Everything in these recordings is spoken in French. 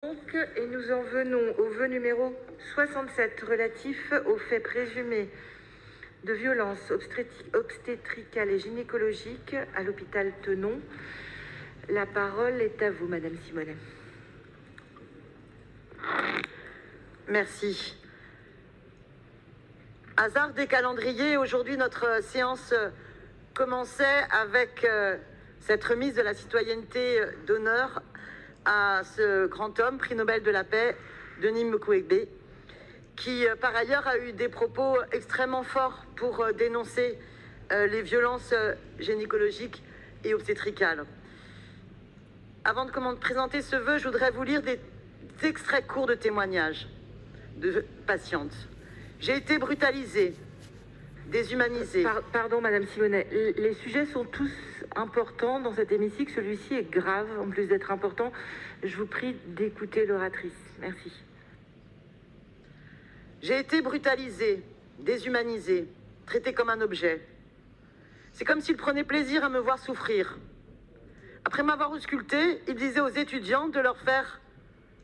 Donc, et nous en venons au vœu numéro 67 relatif aux faits présumés de violences obstétricales et gynécologiques à l'hôpital Tenon. La parole est à vous, Madame Simonet. Merci. Hasard des calendriers, aujourd'hui notre séance commençait avec cette remise de la citoyenneté d'honneur à ce grand homme, prix Nobel de la paix, Denis Mukwege, qui par ailleurs a eu des propos extrêmement forts pour dénoncer les violences gynécologiques et obstétricales. Avant de présenter ce vœu, je voudrais vous lire des extraits courts de témoignages de patientes. J'ai été brutalisée, déshumanisée. Pardon, Madame Simonet, les sujets sont tous importants dans cet hémicycle. Celui-ci est grave, en plus d'être important. Je vous prie d'écouter l'oratrice. Merci. J'ai été brutalisée, déshumanisée, traitée comme un objet. C'est comme s'il prenait plaisir à me voir souffrir. Après m'avoir auscultée, il disait aux étudiants de leur faire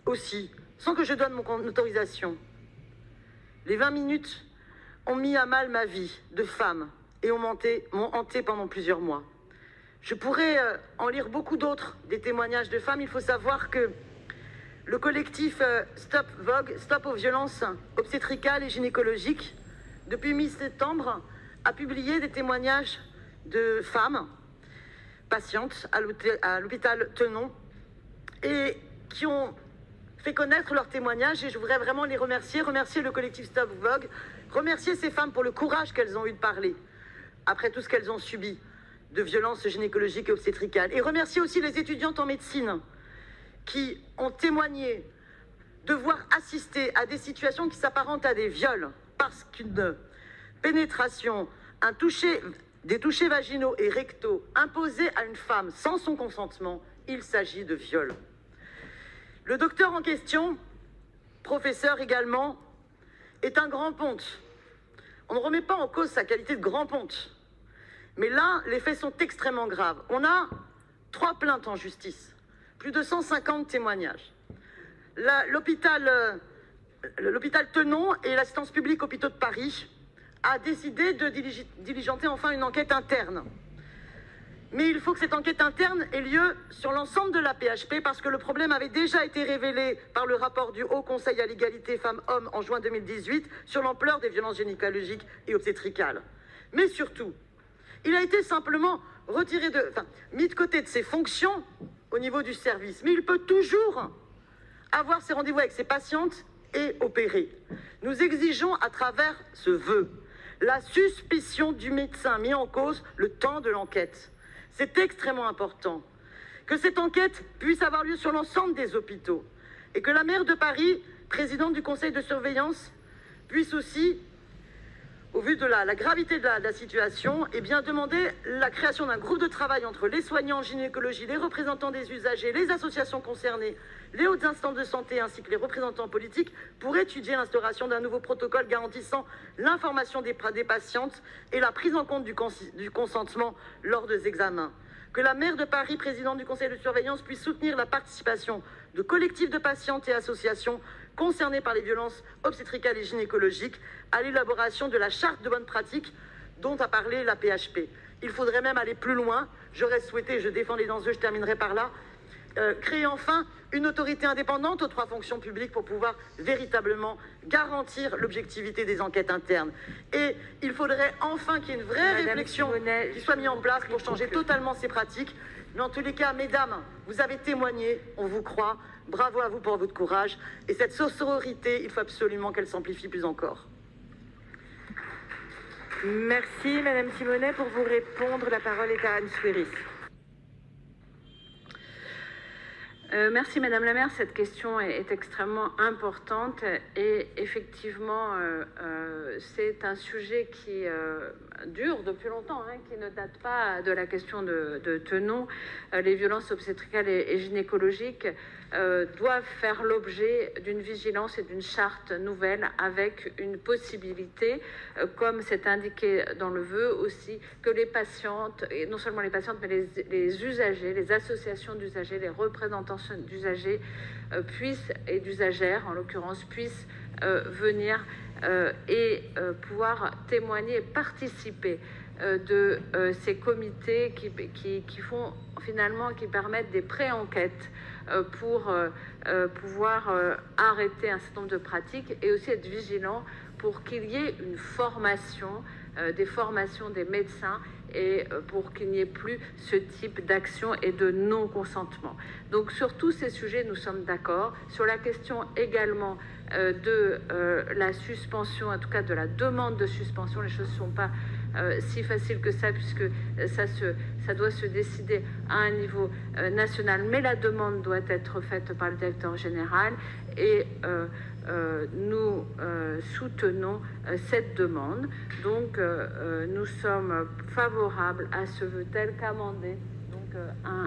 aussi, sans que je donne mon autorisation. Les 20 minutes ont mis à mal ma vie de femme et m'ont hanté pendant plusieurs mois. Je pourrais en lire beaucoup d'autres, des témoignages de femmes. Il faut savoir que le collectif Stop Vogue, Stop aux violences obstétricales et gynécologiques, depuis mi-septembre, a publié des témoignages de femmes patientes à l'hôpital Tenon et qui ont fait connaître leurs témoignages, et je voudrais vraiment les remercier le collectif Stop Vogue, remercier ces femmes pour le courage qu'elles ont eu de parler après tout ce qu'elles ont subi de violences gynécologiques et obstétricales, et remercier aussi les étudiantes en médecine qui ont témoigné devoir assister à des situations qui s'apparentent à des viols parce qu'une pénétration, des touchés vaginaux et rectaux imposés à une femme sans son consentement, il s'agit de viol. Le docteur en question, professeur également, est un grand ponte. On ne remet pas en cause sa qualité de grand ponte. Mais là, les faits sont extrêmement graves. On a 3 plaintes en justice, plus de 150 témoignages. L'hôpital Tenon et l'assistance publique Hôpitaux de Paris a décidé de diligenter enfin une enquête interne. Mais il faut que cette enquête interne ait lieu sur l'ensemble de la PHP parce que le problème avait déjà été révélé par le rapport du Haut Conseil à l'égalité femmes-hommes en juin 2018 sur l'ampleur des violences gynécologiques et obstétricales. Mais surtout, il a été simplement mis de côté de ses fonctions au niveau du service. Mais il peut toujours avoir ses rendez-vous avec ses patientes et opérer. Nous exigeons à travers ce vœu la suspicion du médecin mis en cause le temps de l'enquête. C'est extrêmement important que cette enquête puisse avoir lieu sur l'ensemble des hôpitaux et que la maire de Paris, présidente du conseil de surveillance, puisse aussi, au vu de la gravité de la situation, demander la création d'un groupe de travail entre les soignants en gynécologie, les représentants des usagers, les associations concernées, les hautes instances de santé ainsi que les représentants politiques pour étudier l'instauration d'un nouveau protocole garantissant l'information des patientes et la prise en compte du consentement lors des examens. Que la maire de Paris, présidente du conseil de surveillance, puisse soutenir la participation de collectifs de patientes et associations concernées par les violences obstétricales et gynécologiques à l'élaboration de la charte de bonne pratique dont a parlé la PHP. Il faudrait même aller plus loin. J'aurais souhaité, je défends les enjeux, je terminerai par là, créer enfin une autorité indépendante aux 3 fonctions publiques pour pouvoir véritablement garantir l'objectivité des enquêtes internes. Et il faudrait enfin qu'il y ait une vraie réflexion qui soit mise en place pour changer totalement ces pratiques. Mais en tous les cas, mesdames, vous avez témoigné, on vous croit. Bravo à vous pour votre courage. Et cette sororité, il faut absolument qu'elle s'amplifie plus encore. Merci, Madame Simonet. Pour vous répondre, la parole est à Anne Souiris. Merci Madame la maire, cette question est extrêmement importante et effectivement c'est un sujet qui dure depuis longtemps, qui ne date pas de la question de Tenon, les violences obstétricales et gynécologiques. doivent faire l'objet d'une vigilance et d'une charte nouvelle avec une possibilité, comme c'est indiqué dans le vœu aussi, que les patientes, et non seulement les patientes, mais les usagers, les associations d'usagers, les représentants d'usagers puissent, et d'usagères en l'occurrence, puissent venir et pouvoir témoigner et participer de ces comités qui font finalement, qui permettent des pré-enquêtes pour pouvoir arrêter un certain nombre de pratiques et aussi être vigilant pour qu'il y ait une formation, des formations des médecins et pour qu'il n'y ait plus ce type d'action et de non-consentement. Donc sur tous ces sujets, nous sommes d'accord. Sur la question également de la suspension, en tout cas de la demande de suspension, les choses ne sont pas si faciles que ça, puisque ça doit se décider à un niveau national, mais la demande doit être faite par le directeur général et nous soutenons cette demande. Donc nous sommes favorables à ce vœu tel qu'amendé, donc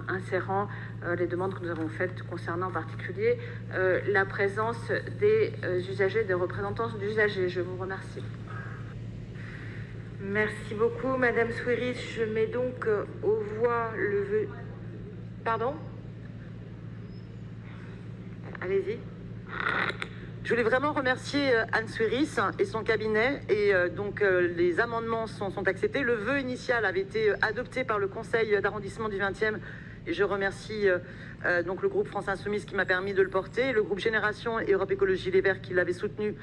insérant les demandes que nous avons faites concernant en particulier la présence des usagers, des représentants d'usagers. Je vous remercie. Merci beaucoup, Madame Souiris. Je mets donc aux voix le vœu. Pardon? Allez-y. Je voulais vraiment remercier Anne Souiris et son cabinet. Et donc les amendements sont acceptés. Le vœu initial avait été adopté par le conseil d'arrondissement du 20e. Et je remercie donc le groupe France Insoumise qui m'a permis de le porter, le groupe Génération et Europe Écologie Les Verts qui l'avait soutenu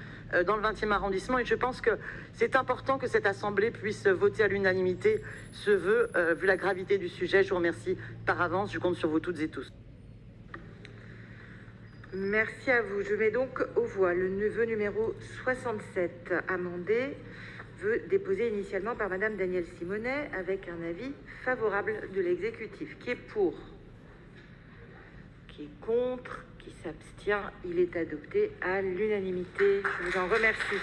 dans le 20e arrondissement. Et je pense que c'est important que cette Assemblée puisse voter à l'unanimité ce vœu, vu la gravité du sujet. Je vous remercie par avance. Je compte sur vous toutes et tous. Merci à vous. Je mets donc aux voix le vœu numéro 67 amendé, vœu déposé initialement par Madame Danielle Simonet avec un avis favorable de l'exécutif. Qui est pour? Qui est contre? Qui s'abstient? Il est adopté à l'unanimité. Je vous en remercie.